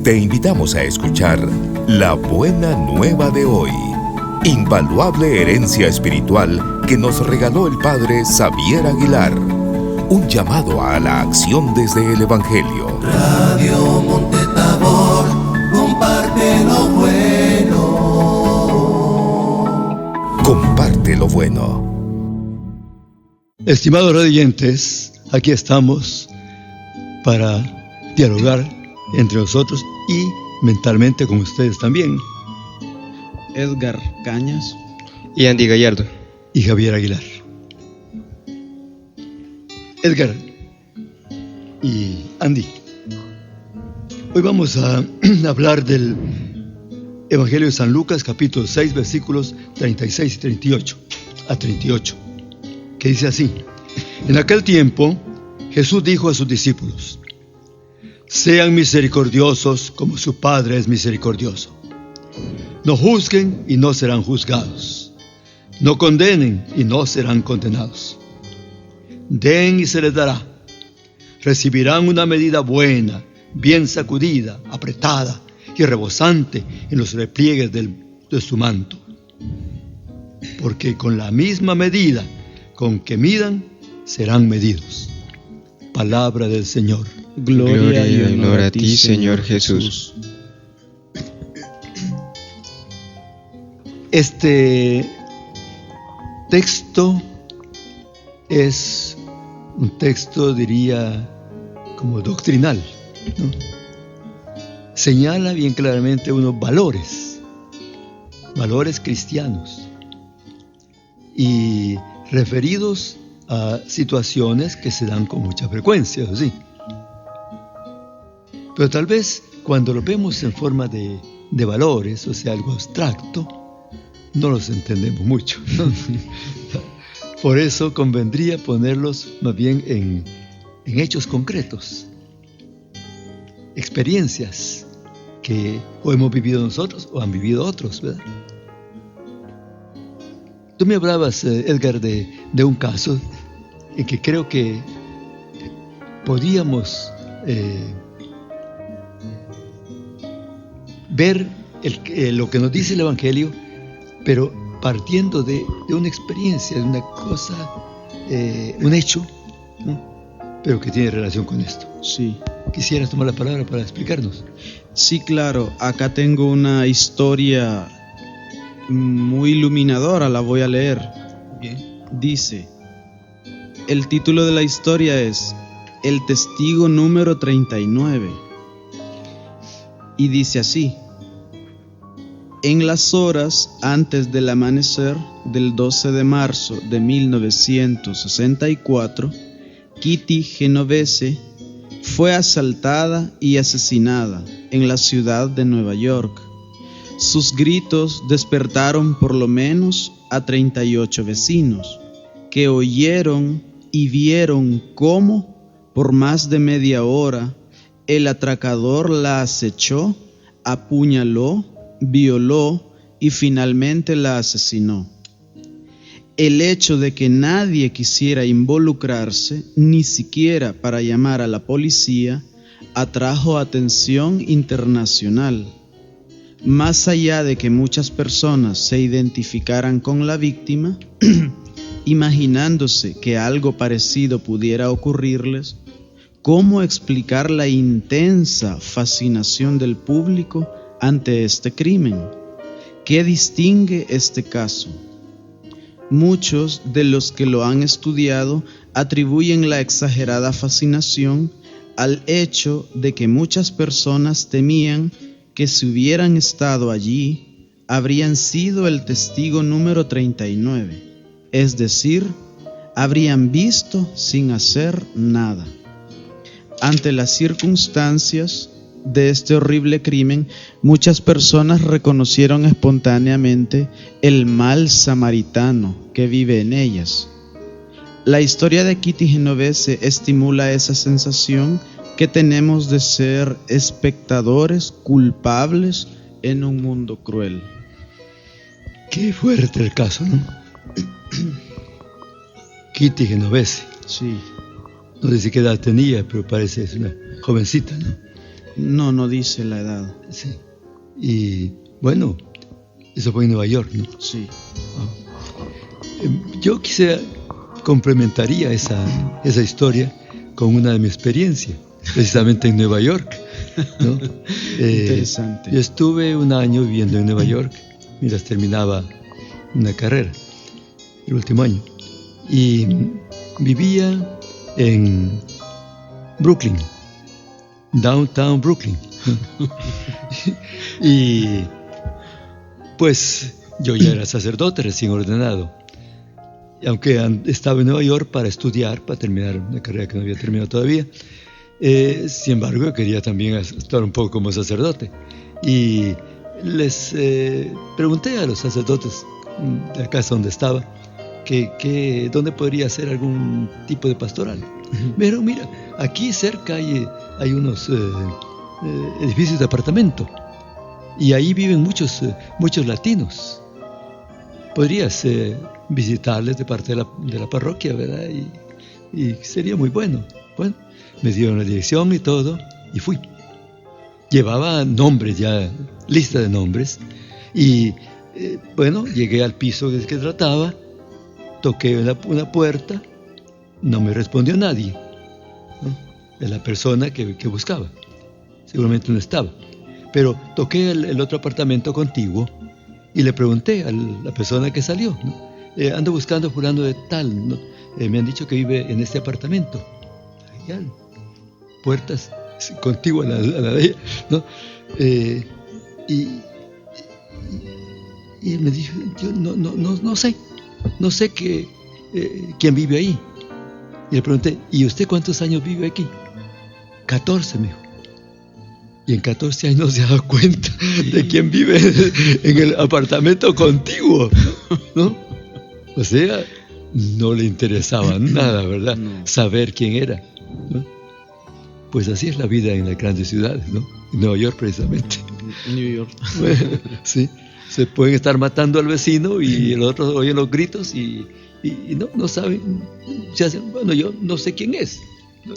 Te invitamos a escuchar La Buena Nueva de hoy, invaluable herencia espiritual que nos regaló el Padre Xavier Aguilar. Un llamado a la acción desde el Evangelio. Radio Monte Tabor, comparte lo bueno. Comparte lo bueno. Estimados radioyentes, aquí estamos para dialogar entre nosotros y mentalmente con ustedes también. Edgar Cañas y Andy Gallardo y Javier Aguilar. Edgar y Andy, hoy vamos a hablar del Evangelio de San Lucas, capítulo 6, versículos 36 y 38, que dice así: En aquel tiempo, Jesús dijo a sus discípulos: sean misericordiosos como su Padre es misericordioso. No juzguen y no serán juzgados. No condenen y no serán condenados. Den y se les dará. Recibirán una medida buena, bien sacudida, apretada y rebosante en los repliegues de su manto. Porque con la misma medida con que midan, serán medidos. Palabra del Señor. Gloria y honor a ti, Señor Jesús. Este texto es un texto, diría, como doctrinal, ¿no? Señala bien claramente unos valores cristianos, y referidos a situaciones que se dan con mucha frecuencia, ¿sí? Pero tal vez cuando lo vemos en forma de valores, o sea, algo abstracto, no los entendemos mucho, ¿no? Por eso convendría ponerlos más bien en hechos concretos, experiencias que o hemos vivido nosotros o han vivido otros, ¿verdad? Tú me hablabas, Edgar, de un caso en que creo que podíamos ver lo que nos dice el Evangelio, pero partiendo de una experiencia, de una cosa, un hecho, ¿no? Pero que tiene relación con esto. Sí. ¿Quisieras tomar la palabra para explicarnos? Sí, claro. Acá tengo una historia muy iluminadora, la voy a leer. Bien. Dice, el título de la historia es El testigo número 39. Y dice así: en las horas antes del amanecer del 12 de marzo de 1964, Kitty Genovese fue asaltada y asesinada en la ciudad de Nueva York. Sus gritos despertaron por lo menos a 38 vecinos, que oyeron y vieron cómo, por más de media hora, el atracador la acechó, apuñaló, violó y finalmente la asesinó. El hecho de que nadie quisiera involucrarse, ni siquiera para llamar a la policía, atrajo atención internacional. Más allá de que muchas personas se identificaran con la víctima, imaginándose que algo parecido pudiera ocurrirles, ¿cómo explicar la intensa fascinación del público ante este crimen? ¿Qué distingue este caso? Muchos de los que lo han estudiado atribuyen la exagerada fascinación al hecho de que muchas personas temían que si hubieran estado allí, habrían sido el testigo número 39, es decir, habrían visto sin hacer nada. Ante las circunstancias de este horrible crimen, muchas personas reconocieron espontáneamente el mal samaritano que vive en ellas. La historia de Kitty Genovese estimula esa sensación que tenemos de ser espectadores culpables en un mundo cruel. Qué fuerte el caso, ¿no? Kitty Genovese. Sí. No sé si qué edad tenía, pero parece es una jovencita, ¿no? No dice la edad. Sí. Y bueno, eso fue en Nueva York, ¿no? Sí. Yo complementaría esa historia con una de mi experiencia, precisamente en Nueva York, ¿no? Interesante. Yo estuve un año viviendo en Nueva York mientras terminaba una carrera, el último año, y vivía en Brooklyn, downtown Brooklyn. Y pues yo ya era sacerdote recién ordenado, aunque estaba en Nueva York para estudiar, para terminar una carrera que no había terminado todavía. Sin embargo, yo quería también actuar un poco como sacerdote, y les pregunté a los sacerdotes de la casa donde estaba dónde podría hacer algún tipo de pastoral. Pero mira, aquí cerca hay unos edificios de apartamento, y ahí viven muchos latinos. Podrías visitarles de parte de la parroquia, ¿verdad? Y sería muy bueno. Bueno, me dieron la dirección y todo, y fui. Llevaba nombres ya, lista de nombres, y bueno, llegué al piso del que trataba, toqué una puerta, no me respondió nadie, ¿no? De la persona que buscaba, seguramente no estaba. Pero toqué el otro apartamento contiguo y le pregunté a la persona que salió, ¿no? Ando buscando fulano de tal, ¿no? Me han dicho que vive en este apartamento. Ya, puertas contiguas a la de ella, ¿no? Y me dijo, yo no sé quién vive ahí. Y le pregunté, ¿y usted cuántos años vive aquí? 14, me dijo. Y en 14 años no se ha dado cuenta de quién vive en el apartamento contiguo, ¿no? O sea, no le interesaba nada, ¿verdad? No. Saber quién era, ¿no? Pues así es la vida en las grandes ciudades, ¿no? En Nueva York, precisamente. New York. Bueno, sí, se pueden estar matando al vecino y el otro oye los gritos y no saben, se hacen, bueno, yo no sé quién es, ¿no?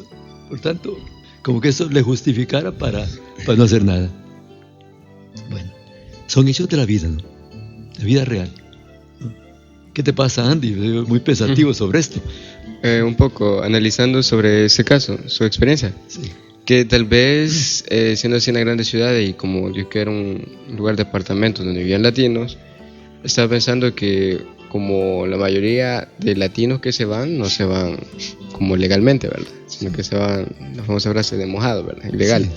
Por tanto, como que eso le justificara para no hacer nada. Bueno, son hechos de la vida, ¿no? La vida real, ¿no? ¿Qué te pasa, Andy? Muy pensativo sobre esto. Un poco analizando sobre ese caso, su experiencia. Sí. Que tal vez, siendo así en una grande ciudad y como yo que era un lugar de apartamentos donde vivían latinos, estaba pensando que como la mayoría de latinos que se van, no se van como legalmente, ¿verdad? Sino que se van, la famosa frase de mojado, ¿verdad? Ilegal. Sí.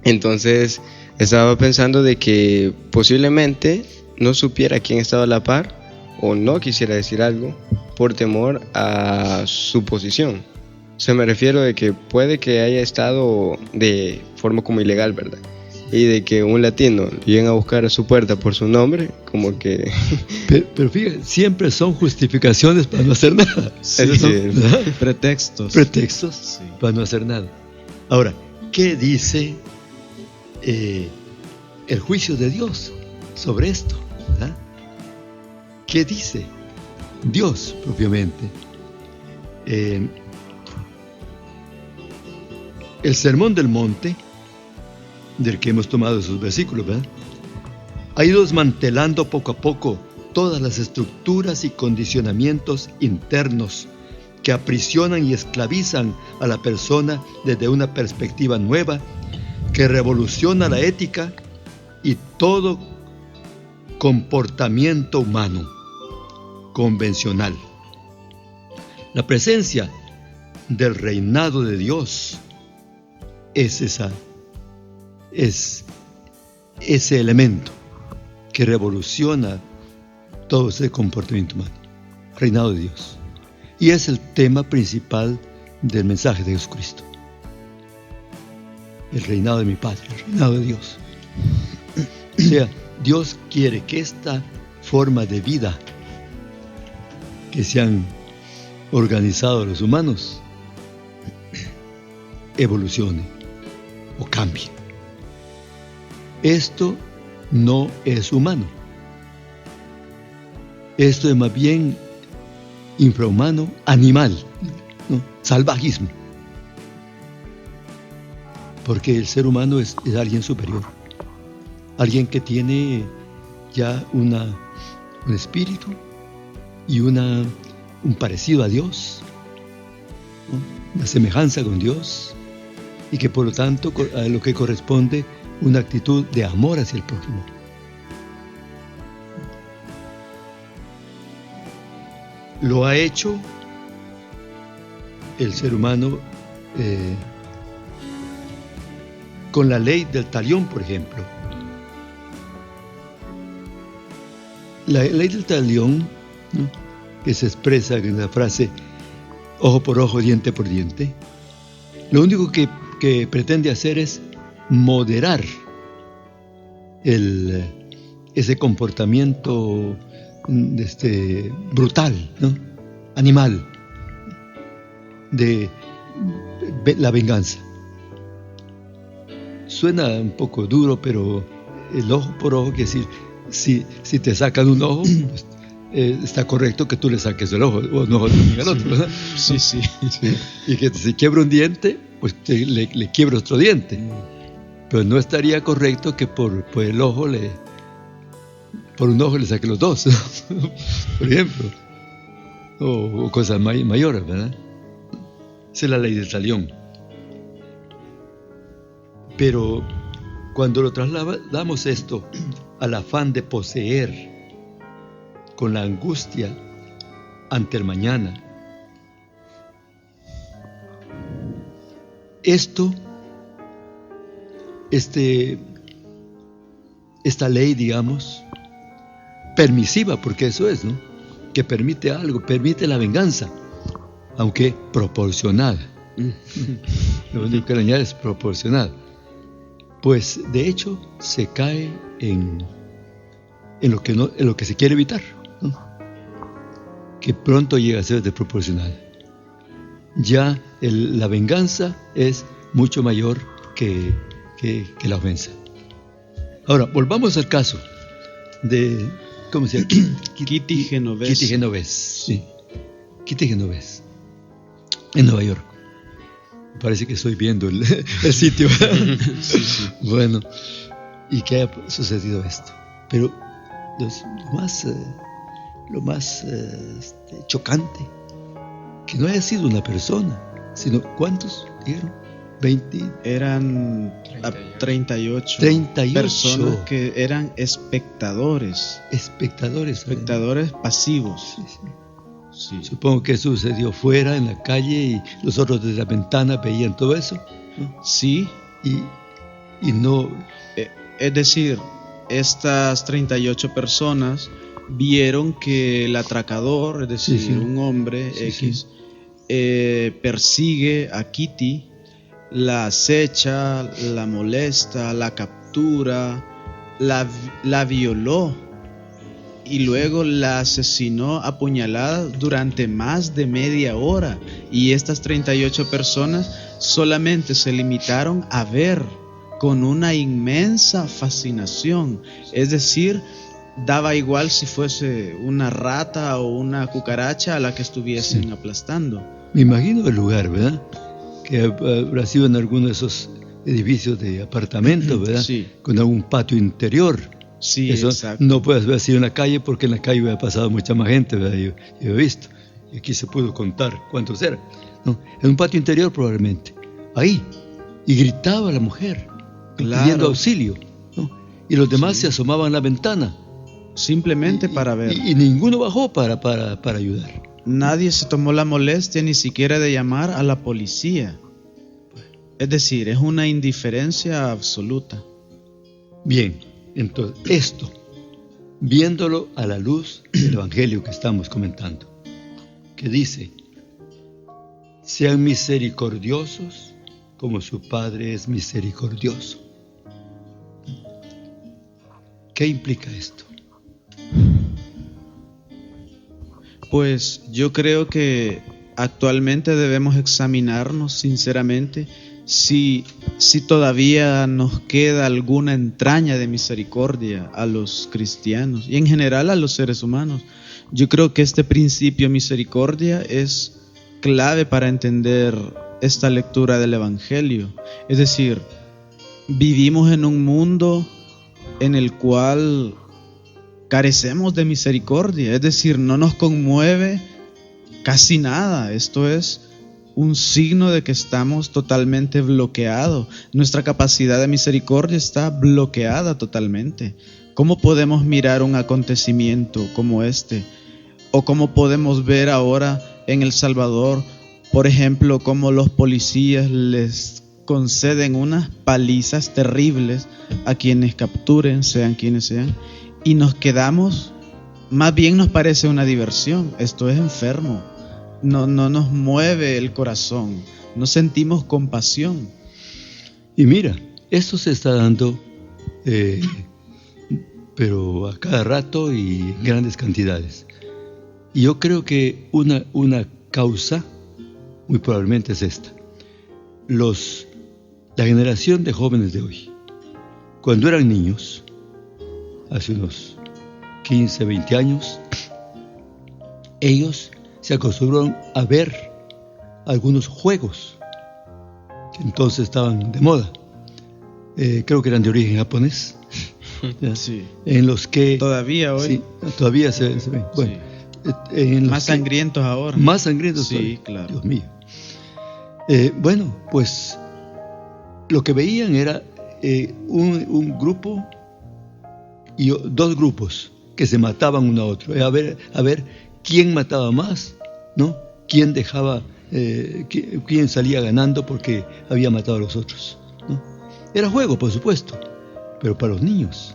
Entonces estaba pensando de que posiblemente no supiera quién estaba a la par o no quisiera decir algo por temor a su posición. O sea, me refiero de que puede que haya estado de forma como ilegal, ¿verdad? Y de que un latino lleguen a buscar a su puerta por su nombre, como que... Pero fíjate, siempre son justificaciones para no hacer nada. Sí, Esos son, ¿verdad? Pretextos. Pretextos Sí. para no hacer nada. Ahora, ¿qué dice el juicio de Dios sobre esto? ¿Verdad? ¿Qué dice Dios propiamente? El Sermón del Monte, del que hemos tomado esos versículos, ¿verdad?, ha ido desmantelando poco a poco todas las estructuras y condicionamientos internos que aprisionan y esclavizan a la persona desde una perspectiva nueva que revoluciona la ética y todo comportamiento humano convencional. La presencia del reinado de Dios es ese elemento que revoluciona todo ese comportamiento humano, reinado de Dios. Y es el tema principal del mensaje de Jesucristo. El reinado de mi Padre, el reinado de Dios. O sea, Dios quiere que esta forma de vida que se han organizado los humanos evolucione o cambie. Esto no es humano. Esto es más bien infrahumano, animal, ¿no? Salvajismo. porque el ser humano es alguien superior, alguien que tiene ya un espíritu y un parecido a Dios, ¿no? Una semejanza con Dios, y que por lo tanto a lo que corresponde una actitud de amor hacia el prójimo. Lo ha hecho el ser humano con la ley del talión, por ejemplo. La ley del talión, ¿no?, que se expresa en la frase ojo por ojo, diente por diente, lo único que pretende hacer es moderar ese comportamiento brutal, ¿no?, animal, de la venganza. Suena un poco duro, pero el ojo por ojo quiere decir, si te sacan un ojo, pues, está correcto que tú le saques el ojo, o un ojo también al otro, ¿verdad? Sí. Y que si quiebra un diente, pues le quiebra otro diente. Pero no estaría correcto que por el ojo por un ojo le saque los dos, ¿no? Por ejemplo, o cosas mayores, ¿verdad? Esa es la ley del talión. Pero cuando lo trasladamos esto al afán de poseer, con la angustia ante el mañana, esta ley, digamos, permisiva, porque eso es, ¿no?, que permite algo, permite la venganza, aunque proporcionada. Lo único que le añade es proporcionada. Pues de hecho se cae en lo que se quiere evitar, ¿no?, que pronto llega a ser desproporcional. Ya la venganza es mucho mayor que la ofensa. Ahora, volvamos al caso de, ¿cómo se llama? Kitty Genovese. Kitty Genovese, sí. Kitty Genovese, en Nueva York. Parece que estoy viendo el sitio. Sí. Bueno, y que haya sucedido esto. Pero lo más chocante, que no haya sido una persona, sino ¿cuántos dijeron? 20. Eran 38 personas que eran espectadores pasivos. Sí. Supongo que eso sucedió fuera, en la calle, y los otros desde la ventana veían todo eso, ¿no? Sí. Y no... Es decir, estas 38 personas vieron que el atracador, es decir, un hombre X, persigue a Kitty, la acecha, la molesta, la captura, la violó y luego la asesinó a puñaladas durante más de media hora. Y estas 38 personas solamente se limitaron a ver con una inmensa fascinación. Es decir, daba igual si fuese una rata o una cucaracha a la que estuviesen aplastando. Me imagino el lugar, ¿verdad? Que habrá sido en alguno de esos edificios de apartamentos, ¿verdad? Sí. Con algún patio interior. Sí, eso exacto. No puedes ver así en la calle, porque en la calle había pasado mucha más gente, ¿verdad? Yo he visto. Y aquí se pudo contar cuántos eran, ¿no? En un patio interior probablemente. Ahí. Y gritaba la mujer, pidiendo auxilio, ¿no? Y los demás se asomaban a la ventana. Simplemente para ver. Y ninguno bajó para ayudar. Nadie se tomó la molestia ni siquiera de llamar a la policía. Es decir, es una indiferencia absoluta. Bien, entonces esto, viéndolo a la luz del Evangelio que estamos comentando, que dice: sean misericordiosos como su Padre es misericordioso. ¿Qué implica esto? Pues yo creo que actualmente debemos examinarnos sinceramente si todavía nos queda alguna entraña de misericordia a los cristianos y en general a los seres humanos. Yo creo que este principio misericordia es clave para entender esta lectura del Evangelio. Es decir, vivimos en un mundo en el cual carecemos de misericordia, es decir, no nos conmueve casi nada. Esto es un signo de que estamos totalmente bloqueados. Nuestra capacidad de misericordia está bloqueada totalmente. ¿Cómo podemos mirar un acontecimiento como este? ¿O cómo podemos ver ahora en El Salvador, por ejemplo, cómo los policías les conceden unas palizas terribles a quienes capturen, sean quienes sean, y nos quedamos, más bien nos parece una diversión? Esto es enfermo. No nos mueve el corazón, no sentimos compasión. Y mira, esto se está dando, pero a cada rato y en grandes cantidades. Y yo creo que una causa muy probablemente es esta. La generación de jóvenes de hoy, cuando eran niños, hace unos 15, 20 años, ellos se acostumbraron a ver algunos juegos que entonces estaban de moda. Creo que eran de origen japonés. Sí. En los que todavía hoy. Sí, todavía se ven. Bueno, sí. Más sangrientos ahora. Más sangrientos. Sí, todavía. claro. Dios mío. Bueno, pues lo que veían era un grupo y dos grupos que se mataban uno a otro. A ver quién mataba más, ¿no? Quién dejaba, quién salía ganando porque había matado a los otros, ¿no? Era juego, por supuesto, pero para los niños,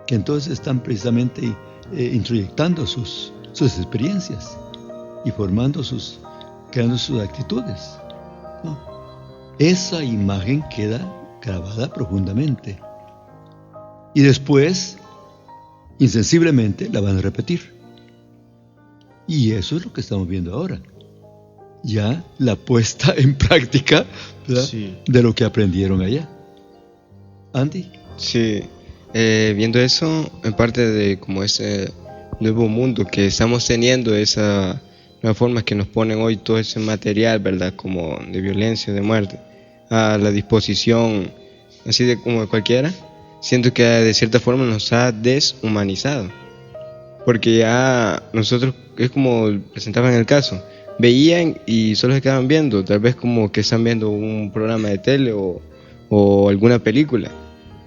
que entonces están precisamente introyectando sus experiencias y creando sus actitudes, ¿no? Esa imagen queda grabada profundamente y después, insensiblemente, la van a repetir. Y eso es lo que estamos viendo ahora. Ya la puesta en práctica, ¿verdad? Sí. De lo que aprendieron allá. Andy. Sí, viendo eso, en parte de como ese nuevo mundo que estamos teniendo, esa nueva forma que nos ponen hoy todo ese material, ¿verdad? Como de violencia, de muerte, a la disposición, así de como de cualquiera, siento que de cierta forma nos ha deshumanizado. Porque ya nosotros, es como presentaban en el caso, veían y solo se quedaban viendo, tal vez como que están viendo un programa de tele o alguna película,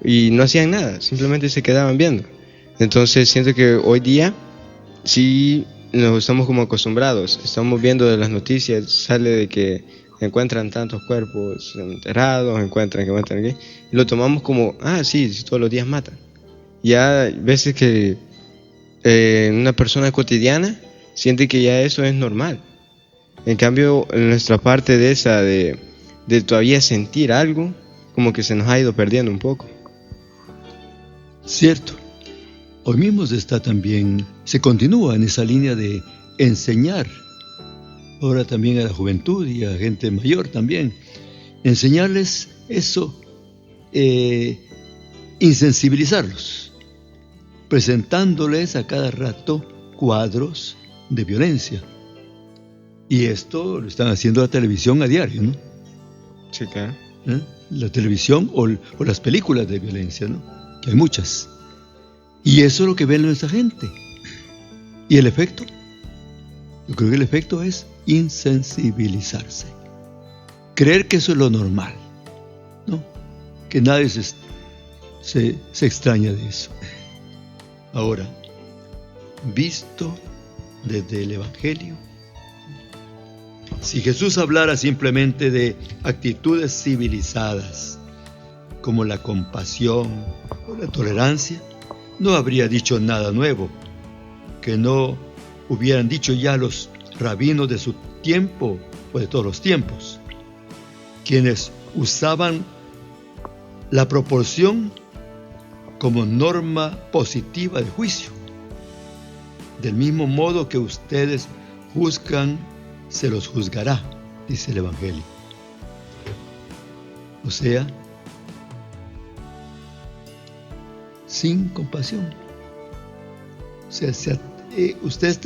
y no hacían nada, simplemente se quedaban viendo. Entonces siento que hoy día sí nos estamos como acostumbrados, estamos viendo de las noticias, sale de que encuentran tantos cuerpos enterrados, encuentran aquí, y lo tomamos como, sí, todos los días matan. Ya hay veces que una persona cotidiana siente que ya eso es normal. En cambio, en nuestra parte de esa de todavía sentir algo, como que se nos ha ido perdiendo un poco. Cierto. Hoy mismo se continúa en esa línea de enseñar, ahora también a la juventud y a gente mayor también, enseñarles eso, insensibilizarlos, presentándoles a cada rato cuadros de violencia. Y esto lo están haciendo la televisión a diario, ¿no? Sí, claro. La televisión o las películas de violencia, ¿no? Que hay muchas. Y eso es lo que ve nuestra gente. ¿Y el efecto? Yo creo que el efecto es insensibilizarse. Creer que eso es lo normal, ¿no? Que nadie se extraña de eso. Ahora, visto desde el Evangelio, si Jesús hablara simplemente de actitudes civilizadas, como la compasión o la tolerancia, no habría dicho nada nuevo, que no hubieran dicho ya los rabinos de su tiempo o de todos los tiempos, quienes usaban la proporción como norma positiva de juicio. Del mismo modo que ustedes juzgan, se los juzgará, dice el Evangelio. O sea, sin compasión. O sea, ustedes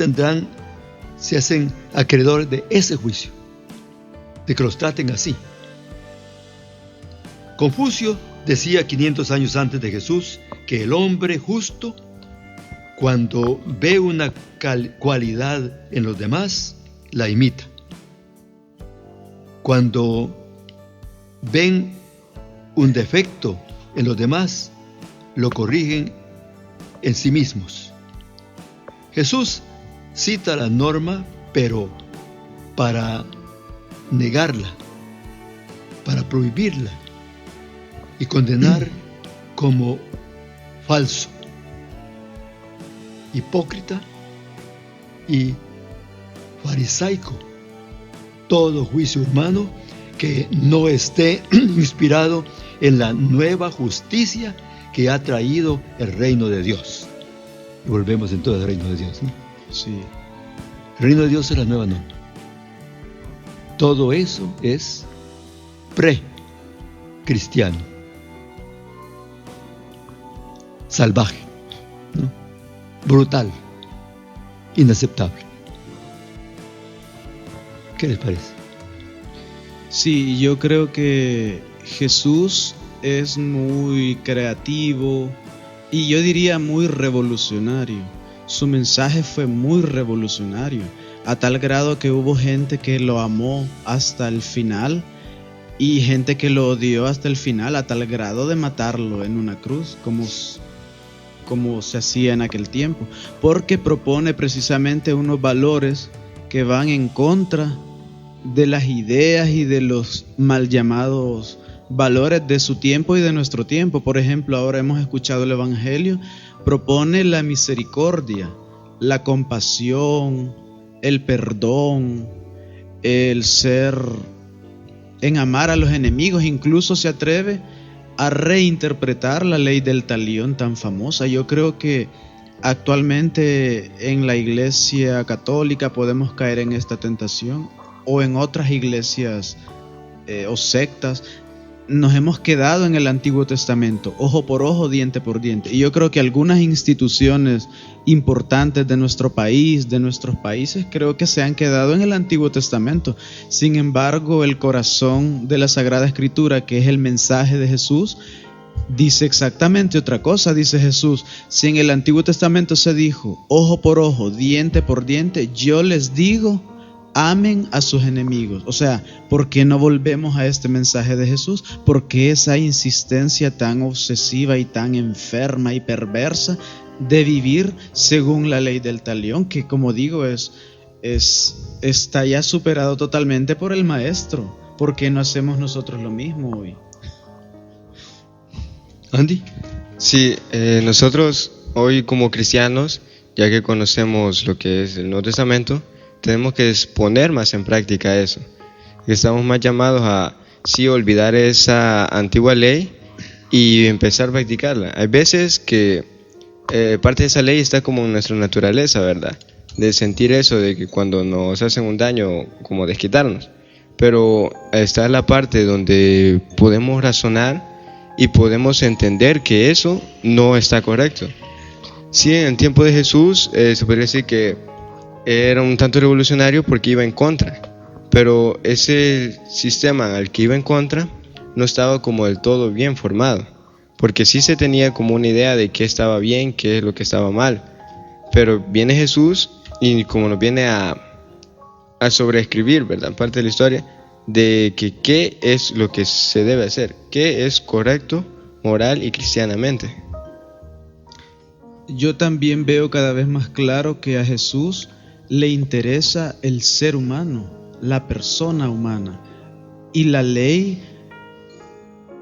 se hacen acreedores de ese juicio. de que los traten así. Confucio decía 500 años antes de Jesús que el hombre justo, cuando ve una cualidad en los demás, la imita. Cuando ven un defecto en los demás, lo corrigen en sí mismos. Jesús cita la norma, pero para negarla, para prohibirla y condenar como falso, hipócrita y farisaico todo juicio humano que no esté inspirado en la nueva justicia que ha traído el reino de Dios. Y volvemos entonces al reino de Dios, ¿no? Sí. El reino de Dios es la nueva norma. Todo eso es pre-cristiano, salvaje, ¿no? Brutal, inaceptable. ¿Qué les parece? Sí, yo creo que Jesús es muy creativo y yo diría muy revolucionario. Su mensaje fue muy revolucionario, a tal grado que hubo gente que lo amó hasta el final y gente que lo odió hasta el final, a tal grado de matarlo en una cruz, como se hacía en aquel tiempo, porque propone precisamente unos valores que van en contra de las ideas y de los mal llamados valores de su tiempo y de nuestro tiempo. Por ejemplo, ahora hemos escuchado el Evangelio, propone la misericordia, la compasión, el perdón, en amar a los enemigos. Incluso se atreve a reinterpretar la ley del talión tan famosa. Yo creo que actualmente en la iglesia católica podemos caer en esta tentación, o en otras iglesias o sectas. Nos hemos quedado en el Antiguo Testamento, ojo por ojo, diente por diente. Y yo creo que algunas instituciones importantes de nuestro país, de nuestros países, creo que se han quedado en el Antiguo Testamento. Sin embargo, el corazón de la Sagrada Escritura, que es el mensaje de Jesús, dice exactamente otra cosa. Dice Jesús: si en el Antiguo Testamento se dijo ojo por ojo, diente por diente, yo les digo, amen a sus enemigos. O sea, ¿por qué no volvemos a este mensaje de Jesús? ¿Por qué esa insistencia tan obsesiva y tan enferma y perversa de vivir según la ley del talión, que, como digo, está ya superado totalmente por el Maestro? ¿Por qué no hacemos nosotros lo mismo hoy? Andy. Sí, nosotros hoy como cristianos, ya que conocemos lo que es el Nuevo Testamento, tenemos que poner más en práctica eso. Estamos más llamados a sí olvidar esa antigua ley y empezar a practicarla. Hay veces que parte de esa ley está como en nuestra naturaleza, ¿verdad? De sentir eso, de que cuando nos hacen un daño, como desquitarnos. Pero está la parte donde podemos razonar y podemos entender que eso no está correcto. Sí, en el tiempo de Jesús se podría decir que era un tanto revolucionario porque iba en contra, pero ese sistema al que iba en contra no estaba como del todo bien formado, porque sí se tenía como una idea de qué estaba bien, qué es lo que estaba mal. Pero viene Jesús y como nos viene a sobreescribir, ¿verdad?, parte de la historia, de que qué es lo que se debe hacer, qué es correcto, moral y cristianamente. Yo también veo cada vez más claro que a Jesús le interesa el ser humano, la persona humana, y la ley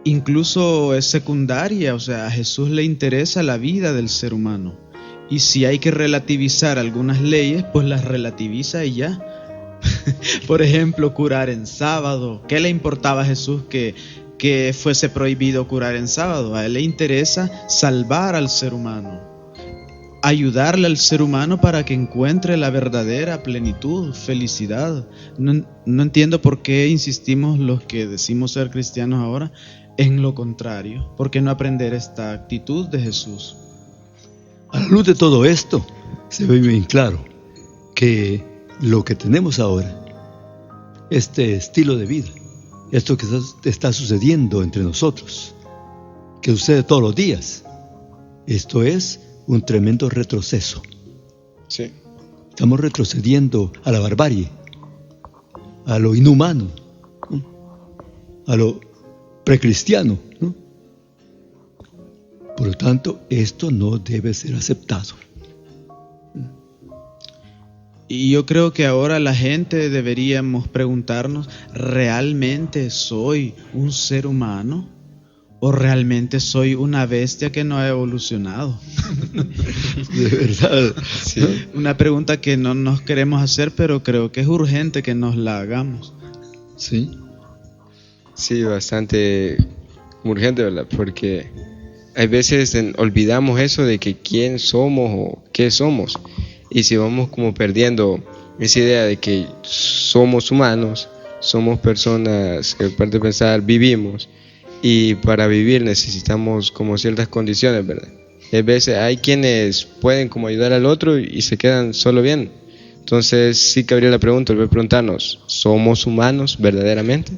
incluso es secundaria. O sea, a Jesús le interesa la vida del ser humano, y si hay que relativizar algunas leyes, pues las relativiza y ya. Por ejemplo, curar en sábado. ¿Qué le importaba a Jesús que fuese prohibido curar en sábado? A él le interesa salvar al ser humano, ayudarle al ser humano para que encuentre la verdadera plenitud, felicidad. No entiendo por qué insistimos los que decimos ser cristianos ahora en lo contrario. ¿Por qué no aprender esta actitud de Jesús? A la luz de todo esto, se ve bien claro que lo que tenemos ahora este estilo de vida, esto que está sucediendo entre nosotros, que sucede todos los días. Esto es un tremendo retroceso. Sí. Estamos retrocediendo a la barbarie, a lo inhumano, ¿no? A lo precristiano, ¿no? Por lo tanto, esto no debe ser aceptado. Y yo creo que ahora la gente deberíamos preguntarnos, ¿realmente soy un ser humano? ¿O realmente soy una bestia que no ha evolucionado? De verdad. Sí. Una pregunta que no nos queremos hacer, pero creo que es urgente que nos la hagamos. Sí. Sí, bastante urgente, ¿verdad? Porque hay veces olvidamos eso de que quién somos o qué somos. Y si vamos como perdiendo esa idea de que somos humanos, somos personas que aparte de pensar vivimos, y para vivir necesitamos como ciertas condiciones, ¿verdad? A veces hay quienes pueden como ayudar al otro y se quedan solo bien. Entonces sí cabría la pregunta, volver a preguntarnos, ¿somos humanos verdaderamente?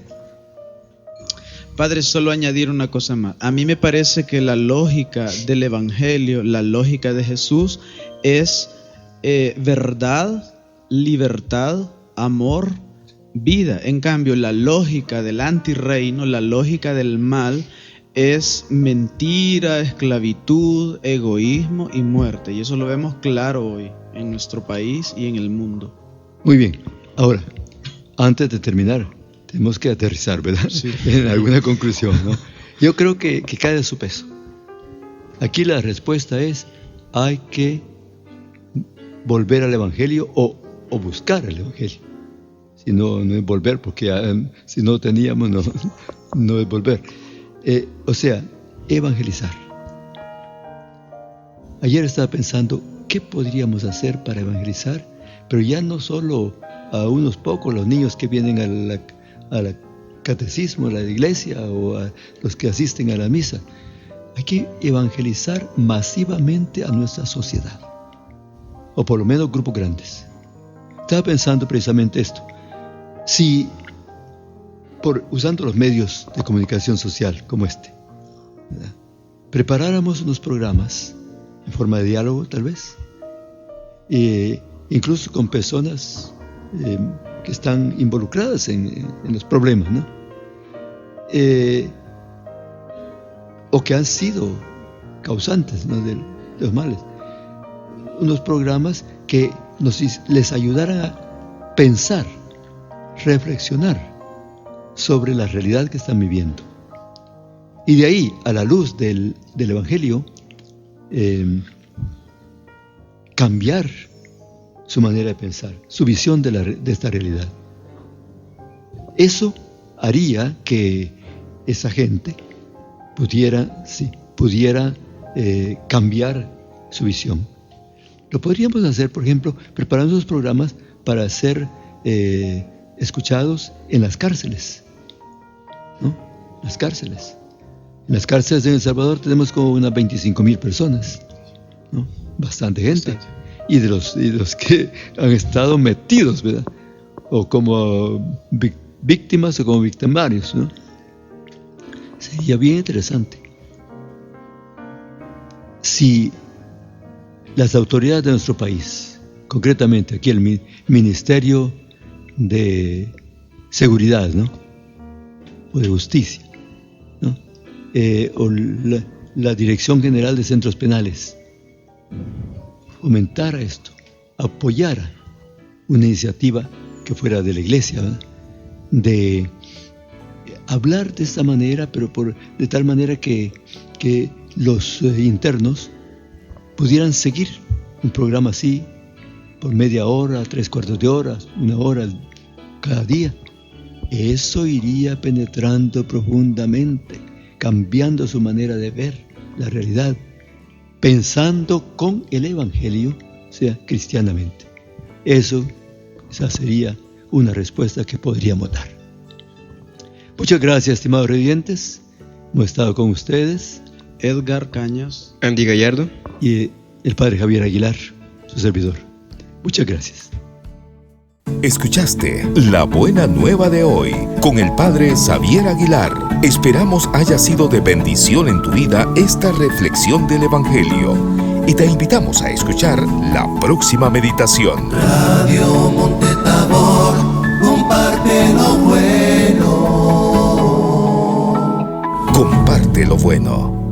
Padre, solo añadir una cosa más. A mí me parece que la lógica del Evangelio, la lógica de Jesús es verdad, libertad, amor, vida. En cambio, la lógica del antirreino, la lógica del mal, es mentira, esclavitud, egoísmo y muerte. Y eso lo vemos claro hoy en nuestro país y en el mundo. Muy bien. Ahora, antes de terminar, tenemos que aterrizar, ¿verdad? Sí. En alguna conclusión, ¿no? Yo creo que cae de su peso. Aquí la respuesta es, hay que volver al Evangelio o buscar el Evangelio. Si no es volver, porque si no teníamos, no es volver. O sea, evangelizar. Ayer estaba pensando, ¿qué podríamos hacer para evangelizar? Pero ya no solo a unos pocos, los niños que vienen al catecismo, a la iglesia, o a los que asisten a la misa. Hay que evangelizar masivamente a nuestra sociedad, o por lo menos grupos grandes. Estaba pensando precisamente esto. Si, usando los medios de comunicación social como este, ¿verdad?, preparáramos unos programas en forma de diálogo, tal vez, incluso con personas que están involucradas en los problemas, ¿no? O que han sido causantes, ¿no?, de los males. Unos programas que les ayudaran a pensar, reflexionar sobre la realidad que están viviendo. Y de ahí, a la luz del Evangelio, cambiar su manera de pensar, su visión de esta realidad. Eso haría que esa gente pudiera cambiar su visión. Lo podríamos hacer, por ejemplo, preparando esos programas para ser escuchados en las cárceles, ¿no? Las cárceles. En las cárceles de El Salvador tenemos como unas 25,000 personas, ¿no? Bastante gente. Y de los que han estado metidos, ¿verdad?, o como víctimas o como victimarios, ¿no? Sería bien interesante si las autoridades de nuestro país, concretamente aquí el Ministerio de Seguridad, ¿no?, o de Justicia, ¿no?, o la Dirección General de Centros Penales, fomentara esto, apoyara una iniciativa que fuera de la Iglesia, ¿verdad?, de hablar de esta manera, pero de tal manera que los internos pudieran seguir un programa así por media hora, 3/4 de hora, 1 hora cada día. Eso iría penetrando profundamente, cambiando su manera de ver la realidad, pensando con el Evangelio, o sea, cristianamente. Esa sería una respuesta que podríamos dar. Muchas gracias, estimados revidentes. Hemos estado con ustedes Edgar Cañas, Andy Gallardo y el Padre Javier Aguilar, su servidor. Muchas gracias. Escuchaste La Buena Nueva de hoy con el Padre Xavier Aguilar. Esperamos haya sido de bendición en tu vida esta reflexión del Evangelio y te invitamos a escuchar la próxima meditación. Radio Monte Tabor, comparte lo bueno. Comparte lo bueno.